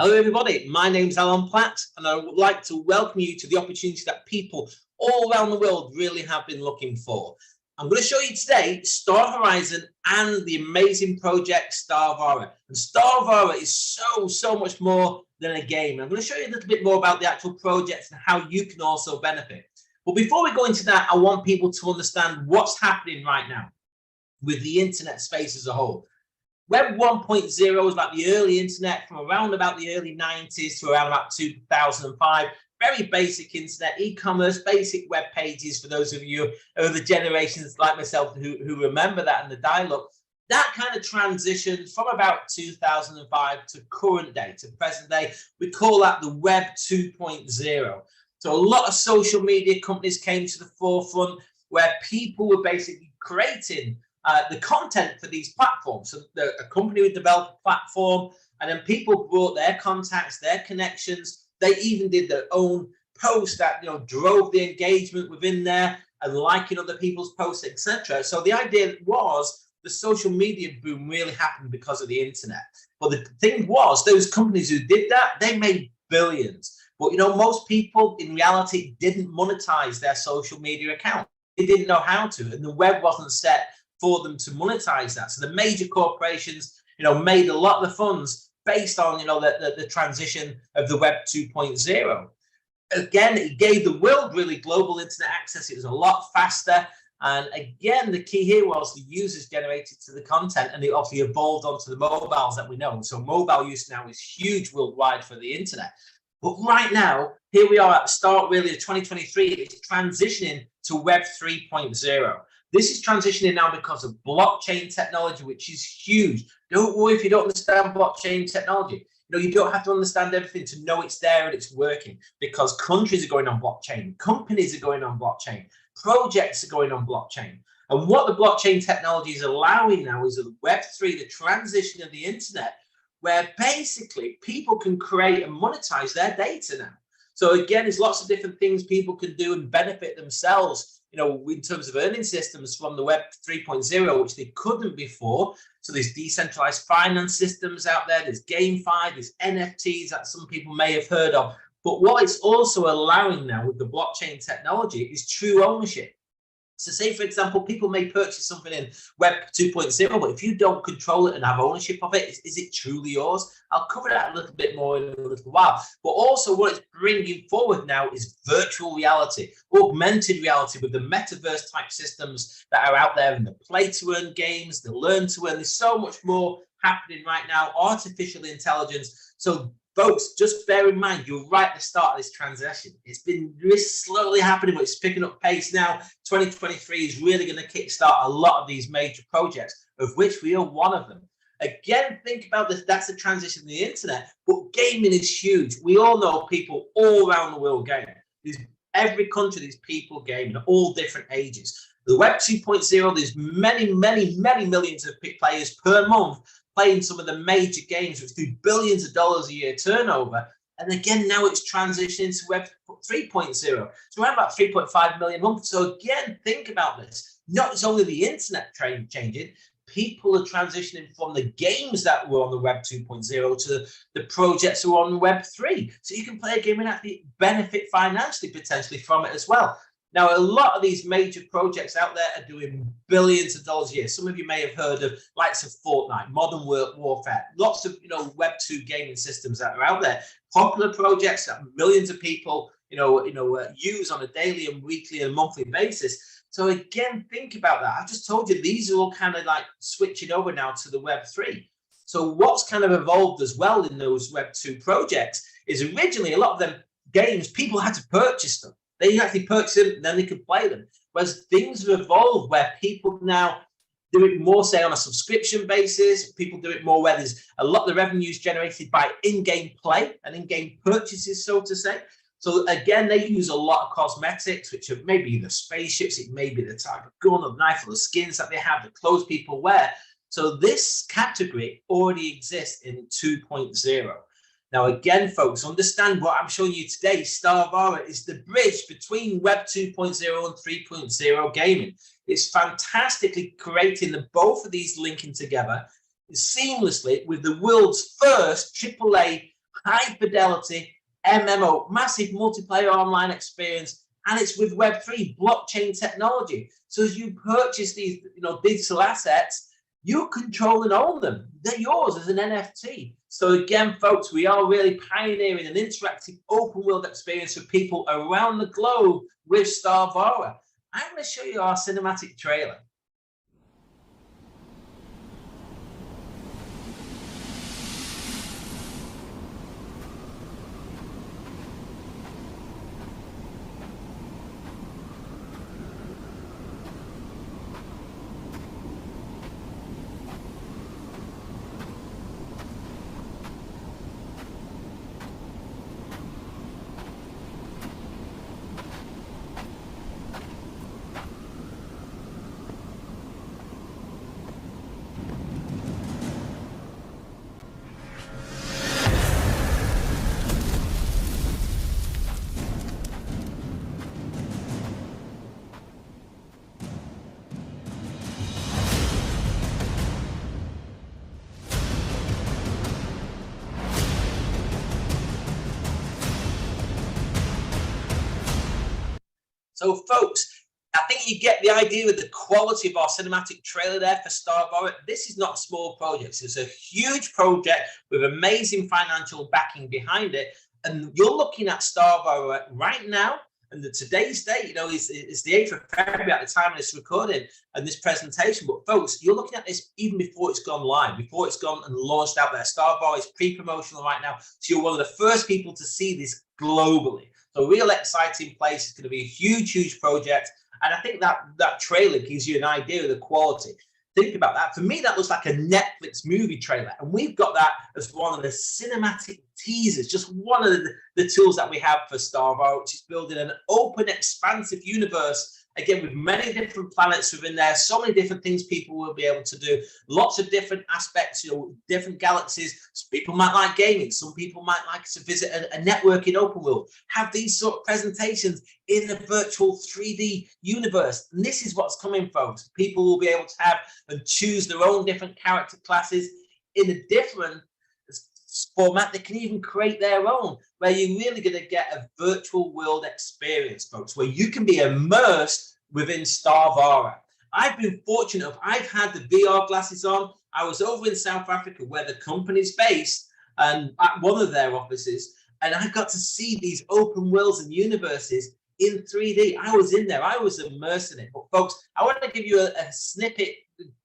Hello everybody, my name's Alan Platt and I would like to welcome you to the opportunity that people all around the world really have been looking for. I'm going to show you today Star Horizon and the amazing project STARVARA. And STARVARA is so much more than a game. I'm going to show you a little bit more about the actual project and how you can also benefit. But before we go into that, I want people to understand what's happening right now with the internet space as a whole. Web 1.0 is like the early internet from around about the early 90s to around about 2005. Very basic internet, e-commerce, basic web pages for those of you of the generations like myself who remember that and the dial-up. That kind of transition from about 2005 to current day, to present day. We call that the Web 2.0. So a lot of social media companies came to the forefront where people were basically creating the content for these platforms. So a company would develop a platform and then people brought their contacts, their connections. They even did their own posts that drove the engagement within there and liking other people's posts, etc. So the idea was the social media boom really happened because of the internet. But the thing was, those companies who did that, they made billions. But most people in reality didn't monetize their social media account. They didn't know how to, and the web wasn't set for them to monetize that. So the major corporations, made a lot of the funds based on, the transition of the Web 2.0. Again, it gave the world really global internet access. It was a lot faster. And again, the key here was the users generated to the content, and it obviously evolved onto the mobiles that we know. So mobile use now is huge worldwide for the internet. But right now, here we are at the start really of 2023, it's transitioning to Web 3.0. This is transitioning now because of blockchain technology, which is huge. Don't worry if you don't understand blockchain technology. You don't have to understand everything to know it's there and it's working, because countries are going on blockchain, companies are going on blockchain, projects are going on blockchain. And what the blockchain technology is allowing now is the Web3, the transition of the internet, where basically people can create and monetize their data now. So again, there's lots of different things people can do and benefit themselves, in terms of earning systems from the Web 3.0, which they couldn't before. So there's decentralized finance systems out there, there's GameFi, there's NFTs that some people may have heard of. But what it's also allowing now with the blockchain technology is true ownership. So say, for example, people may purchase something in Web 2.0, but if you don't control it and have ownership of it, is it truly yours? I'll cover that a little bit more in a little while. But also what it's bringing forward now is virtual reality, augmented reality with the metaverse type systems that are out there in the play to earn games, the learn to earn. There's so much more happening right now, artificial intelligence. So folks, just bear in mind, you're right at the start of this transition. It's been really slowly happening, but it's picking up pace now. 2023 is really going to kickstart a lot of these major projects, of which we are one of them. Again, think about this. That's the transition of the internet, but gaming is huge. We all know people all around the world gaming. There's every country, there's people gaming at all different ages. The Web 2.0, there's many millions of players per month playing some of the major games, which do billions of dollars a year turnover. And again, now it's transitioning to Web 3.0. So around about 3.5 million a month. So again, think about this. Not only the internet changing, people are transitioning from the games that were on the Web 2.0 to the projects who are on Web 3. So you can play a game and actually benefit financially, potentially, from it as well. Now, a lot of these major projects out there are doing billions of dollars a year. Some of you may have heard of likes of Fortnite, Modern Warfare, lots of Web 2 gaming systems that are out there. Popular projects that millions of people use on a daily and weekly and monthly basis. So again, think about that. I've just told you these are all kind of like switching over now to the Web 3. So what's kind of evolved as well in those Web 2 projects is originally a lot of them games, people had to purchase them. They actually purchase them and then they could play them. Whereas things have evolved where people now do it more, say, on a subscription basis. People do it more where there's a lot of the revenues generated by in-game play and in-game purchases, so to say. So again, they use a lot of cosmetics, which are maybe the spaceships, it may be the type of gun or knife or the skins that they have, the clothes people wear. So this category already exists in 2.0. Now, again, folks, understand what I'm showing you today. STARVARA is the bridge between Web 2.0 and 3.0 gaming. It's fantastically creating both of these linking together seamlessly with the world's first AAA high fidelity MMO, massive multiplayer online experience, and it's with Web3 blockchain technology. So as you purchase these, digital assets, you control and own them. They're yours as an NFT. So again, folks, we are really pioneering an interactive open world experience for people around the globe with STARVARA. I'm going to show you our cinematic trailer. So folks, I think you get the idea of the quality of our cinematic trailer there for STARVARA. This is not a small project. It's a huge project with amazing financial backing behind it. And you're looking at STARVARA right now. And today's date, is the 8th of February at the time of this recording and this presentation. But folks, you're looking at this even before it's gone live, before it's gone and launched out there. STARVARA is pre-promotional right now. So you're one of the first people to see this globally. So real exciting place. It's going to be a huge, huge project. And I think that trailer gives you an idea of the quality. Think about that. For me, that looks like a Netflix movie trailer. And we've got that as one of the cinematic teasers, just one of the tools that we have for STARVARA, which is building an open, expansive universe, again, with many different planets within there, so many different things people will be able to do, lots of different aspects, different galaxies. Some people might like gaming, some people might like to visit a networking open world, have these sort of presentations in a virtual 3D universe. And this is what's coming, folks. People will be able to have and choose their own different character classes in a different format. They can even create their own, where you're really going to get a virtual world experience, folks, where you can be immersed within STARVARA. I've been fortunate. I've had the VR glasses on. I was over in South Africa where the company's based and at one of their offices, and I got to see these open worlds and universes in 3D. I was in there. I was immersed in it. But folks, I want to give you a snippet,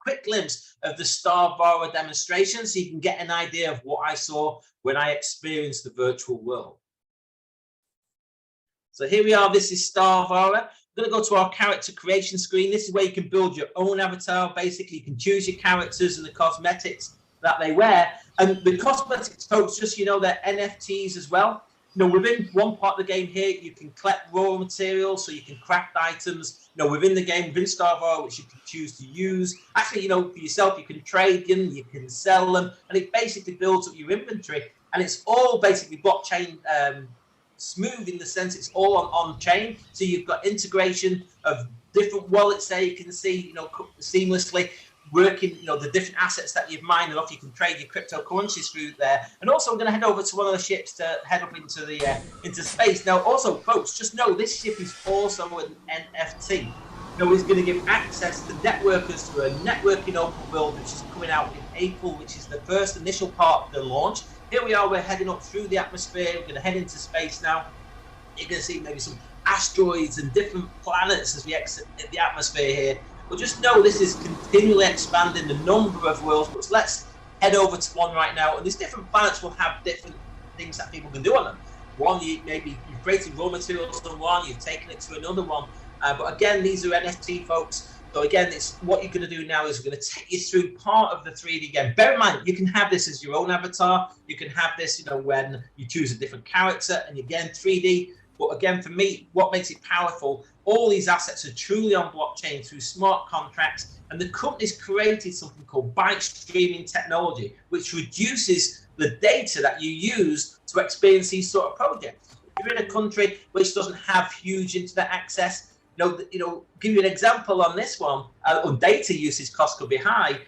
quick glimpse of the STARVARA demonstration so you can get an idea of what I saw when I experienced the virtual world. So here we are. This is STARVARA. We're going to go to our character creation screen. This is where you can build your own avatar. Basically, you can choose your characters and the cosmetics that they wear. And the cosmetics, folks, just they're NFTs as well. Within one part of the game here, you can collect raw materials, so you can craft items. Within the game, within STARVARA, which you can choose to use. Actually, for yourself, you can trade them, you can sell them, and it basically builds up your inventory. And it's all basically blockchain smooth, in the sense it's all on chain. So you've got integration of different wallets there. You can see, seamlessly working, the different assets that you've mined off. You can trade your cryptocurrencies through there. And also, I'm going to head over to one of the ships to head up into space. Now, also, folks, just know this ship is also an NFT. It's going to give access to networkers to a networking open world, which is coming out in April, which is the first initial part of the launch. Here we are. We're heading up through the atmosphere. We're going to head into space now. You're going to see maybe some asteroids and different planets as we exit the atmosphere here. But just know this is continually expanding the number of worlds. But let's head over to one right now. And these different planets will have different things that people can do on them. One, maybe you've created raw materials on one, you've taken it to another one. But again, these are NFT, folks. So again, it's what you're going to do now is we're going to take you through part of the 3D game. Bear in mind, you can have this as your own avatar. You can have this, when you choose a different character, and again, 3D. But again, for me, what makes it powerful, all these assets are truly on blockchain through smart contracts. And the company's created something called byte streaming technology, which reduces the data that you use to experience these sort of projects. If you're in a country which doesn't have huge internet access, give you an example on this one, data usage costs could be high.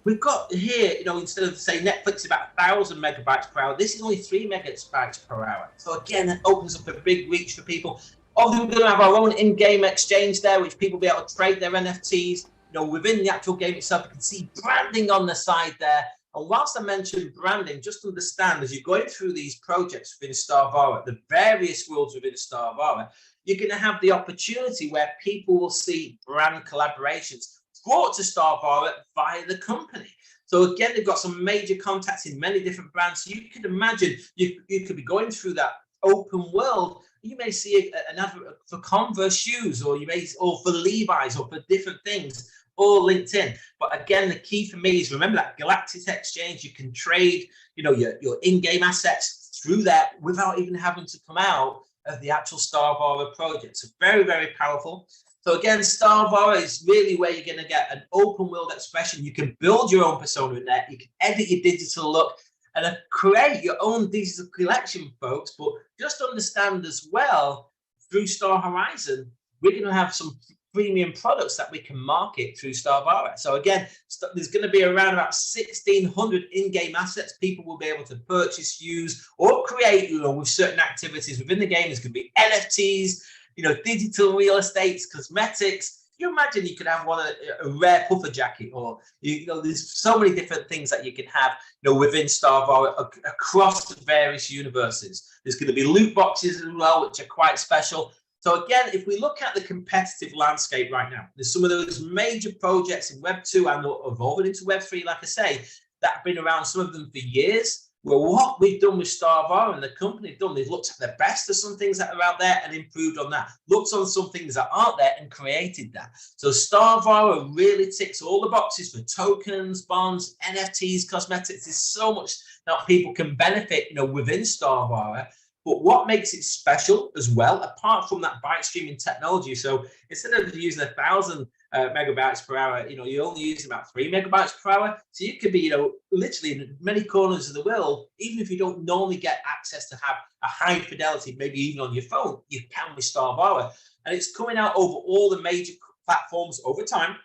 we've got here, instead of say Netflix is about 1,000 megabytes per hour, this is only 3 megabytes per hour. So again, it opens up a big reach for people. Obviously, we're going to have our own in-game exchange there, which people will be able to trade their NFTs. Within the actual game itself, you can see branding on the side there. And whilst I mentioned branding, just understand as you're going through these projects within STARVARA, the various worlds within STARVARA, you're going to have the opportunity where people will see brand collaborations brought to STARVARA via the company. So again, they've got some major contacts in many different brands. So you can imagine you could be going through that open world. You may see an advert for Converse shoes, or for Levi's, or for different things, all linked in. But again, the key for me is remember that Galactic Exchange. You can trade, your in-game assets through that without even having to come out of the actual STARVARA project. So very, very powerful. So again, STARVARA is really where you're going to get an open world expression. You can build your own persona in there. You can edit your digital look and create your own digital collection, folks. But just understand as well, through Star Horizon, we're going to have some premium products that we can market through STARVARA. So again, there's going to be around about 1,600 in-game assets people will be able to purchase, use, or create, with certain activities within the game. There's going to be NFTs, digital real estates, cosmetics. You imagine you could have a rare puffer jacket, or there's so many different things that you can have within STARVARA across the various universes. There's going to be loot boxes as well, which are quite special. So again, if we look at the competitive landscape right now, there's some of those major projects in Web 2 and evolving into Web 3, like I say, that have been around, some of them for years. Well, what we've done with STARVARA and the company have done, they've looked at the best of some things that are out there and improved on that, looked on some things that aren't there and created that. So STARVARA really ticks all the boxes for tokens, bonds, NFTs, cosmetics. There's so much that people can benefit, within STARVARA. But what makes it special as well, apart from that byte streaming technology, so instead of using 1,000 megabytes per hour, you're only using about 3 megabytes per hour. So you could be, literally in many corners of the world, even if you don't normally get access to have a high fidelity, maybe even on your phone, you can with STARVARA. And it's coming out over all the major platforms over time.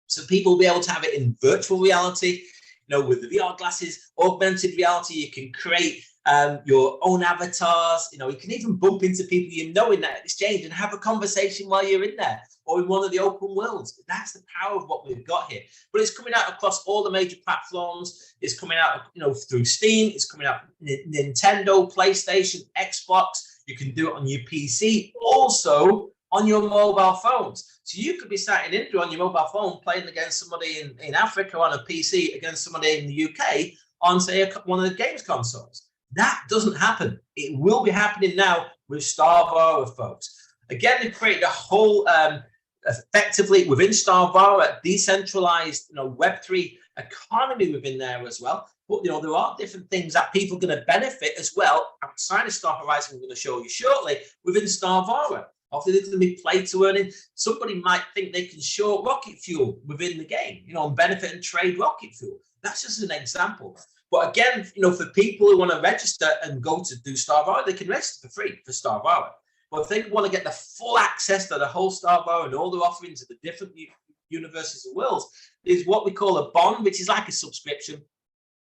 So people will be able to have it in virtual reality, with the VR glasses, augmented reality. You can create your own avatars. You can even bump into people in that exchange and have a conversation while you're in there, or in one of the open worlds. That's the power of what we've got here. But it's coming out across all the major platforms. It's coming out, through Steam. It's coming out Nintendo, PlayStation, Xbox. You can do it on your PC, also on your mobile phones. So you could be sat in India on your mobile phone playing against somebody in Africa on a PC against somebody in the UK on, say, one of the games consoles. That doesn't happen. It will be happening now with STARVARA, folks. Again, they've created a whole, effectively within STARVARA, decentralized, Web3 economy within there as well. But, there are different things that people are going to benefit as well outside of Star Horizon. I'm going to show you shortly within STARVARA. Obviously, there's going to be play to earning. Somebody might think they can short rocket fuel within the game, and benefit and trade rocket fuel. That's just an example. But again, for people who want to register and go to do STARVARA, they can register for free for STARVARA. But if they want to get the full access to the whole STARVARA and all the offerings of the different universes and worlds, is what we call a bond, which is like a subscription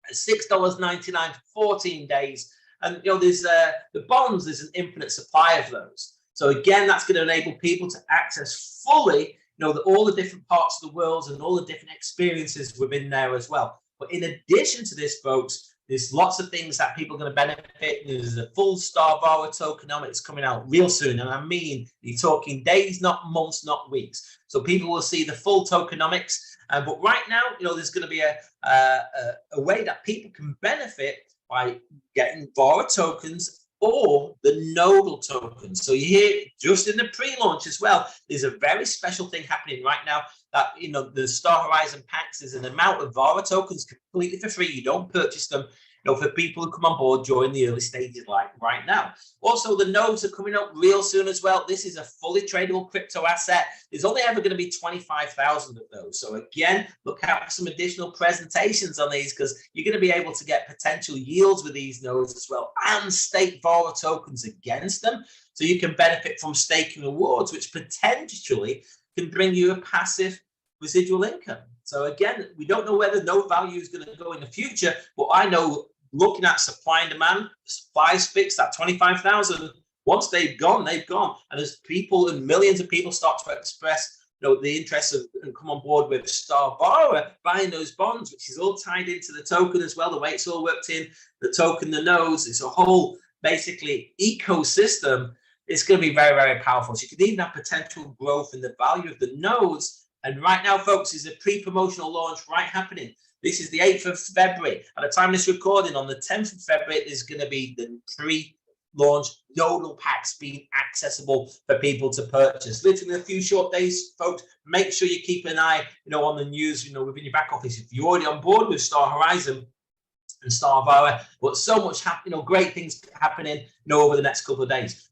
at $6.99 for 14 days. And there's the bonds. There's an infinite supply of those. So again, that's going to enable people to access fully, all the different parts of the world and all the different experiences within there as well. But in addition to this, folks, there's lots of things that people are going to benefit. There's a full STARVARA tokenomics coming out real soon. And I mean, you're talking days, not months, not weeks. So people will see the full tokenomics. But right now, there's going to be a way that people can benefit by getting Vara tokens or the nodal tokens. So you hear just in the pre-launch as well, there's a very special thing happening right now that, the Star Horizon packs is an amount of Vara tokens completely for free. You don't purchase them, for people who come on board during the early stages like right now. Also, the nodes are coming up real soon as well. This is a fully tradable crypto asset. There's only ever going to be 25,000 of those. So again, look out for some additional presentations on these, because you're going to be able to get potential yields with these nodes as well and stake Vara tokens against them. So you can benefit from staking rewards, which potentially can bring you a passive residual income. So again, we don't know where the node value is going to go in the future, but I know looking at supply and demand, supply is fixed at 25,000. Once they've gone, they've gone. And as people and millions of people start to express the interest of and come on board with STARVARA, buying those bonds, which is all tied into the token as well, the way it's all worked in, the token, the nodes, it's a whole basically ecosystem. It's going to be very, very powerful. So you could even have potential growth in the value of the nodes. And right now, folks, is a pre-promotional launch happening. This is the 8th of February. At the time of this recording, on the 10th of February, there's going to be the pre-launch nodal packs being accessible for people to purchase. Literally a few short days, folks. Make sure you keep an eye, on the news, within your back office. If you're already on board with Star Horizon and STARVARA, but so much great things happening, over the next couple of days.